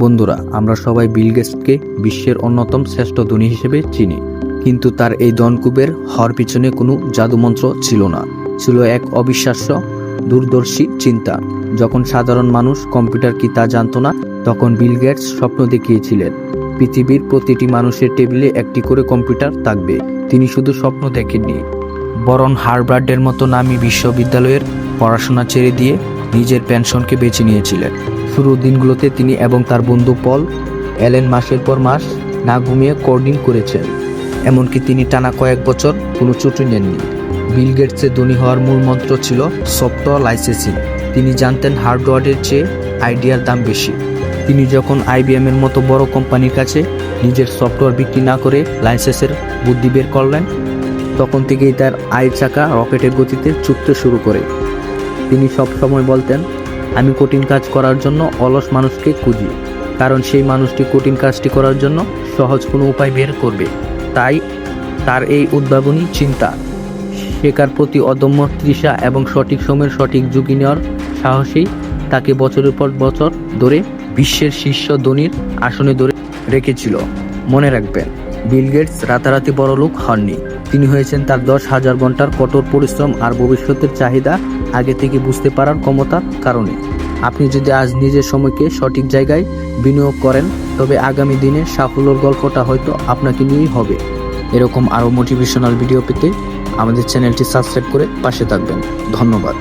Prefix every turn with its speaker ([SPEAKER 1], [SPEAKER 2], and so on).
[SPEAKER 1] বন্ধুরা, আমরা সবাই বিল গেটসকে বিশ্বের অন্যতম শ্রেষ্ঠ ধনী হিসেবে চিনি, কিন্তু তার এই ধনকুবের হওয়ার পিছনে কোনো জাদুমন্ত্র ছিল না। ছিল এক অবিশ্বাস্য দূরদর্শী চিন্তা। যখন সাধারণ মানুষ কম্পিউটার কি তা জানতো না, তখন বিল গেটস স্বপ্ন দেখিয়েছিলেন পৃথিবীর প্রতিটি মানুষের টেবিলে একটি করে কম্পিউটার থাকবে। তিনি শুধু স্বপ্ন দেখেননি, বরং হার্ভার্ডের মতো নামী বিশ্ববিদ্যালয়ের পড়াশোনা ছেড়ে দিয়ে নিজের পেনশনকে বেছে নিয়েছিলেন। শুরুর দিনগুলোতে তিনি এবং তার বন্ধু পল অ্যালেন মাসের পর মাস না ঘুমিয়ে কোডিং করেছেন। এমনকি তিনি টানা কয়েক বছর কোনো ছুটি নেননি। বিল গেটসের ধনী হওয়ার মূল মন্ত্র ছিল সফটওয়্যার লাইসেন্সিং। তিনি জানতেন হার্ডওয়্যারের চেয়ে আইডিয়ার দাম বেশি। তিনি যখন আইবিএমের মতো বড় কোম্পানির কাছে নিজের সফটওয়্যার বিক্রি না করে লাইসেন্সের বুদ্ধি বের করলেন, তখন থেকেই তার আয়ের চাকা রকেটের গতিতে ছুটতে শুরু করে। তিনি সব সময় বলতেন, আমি কঠিন কাজ করার জন্য অলস মানুষকে খুঁজি, কারণ সেই মানুষটি কঠিন কাজটি করার জন্য সহজ কোনো উপায় বের করবে। তাই তার এই উদ্ভাবনী চিন্তা, শেখার প্রতি অদম্য তৃষা এবং সঠিক সময়ের সঠিক ঝুঁকি নেওয়ার সাহসেই তাকে বছরের পর বছর ধরে বিশ্বের শীর্ষ ধনীর আসনে ধরে রেখেছিল। মনে রাখবেন, বিল গেটস রাতারাতি বড়লোক হননি। তিনি হয়েছেন তার 10,000 ঘন্টার কঠোর পরিশ্রম আর ভবিষ্যতের চাহিদা আগে থেকে বুঝতে পারার ক্ষমতার কারণে। আপনি যদি আজ নিজের সময়কে সঠিক জায়গায় বিনিয়োগ করেন, তবে আগামী দিনের সাফল্যের গল্পটা হয়তো আপনাকে নিয়েই হবে। এরকম আরও মোটিভেশনাল ভিডিও পেতে আমাদের চ্যানেলটি সাবস্ক্রাইব করে পাশে থাকবেন। ধন্যবাদ।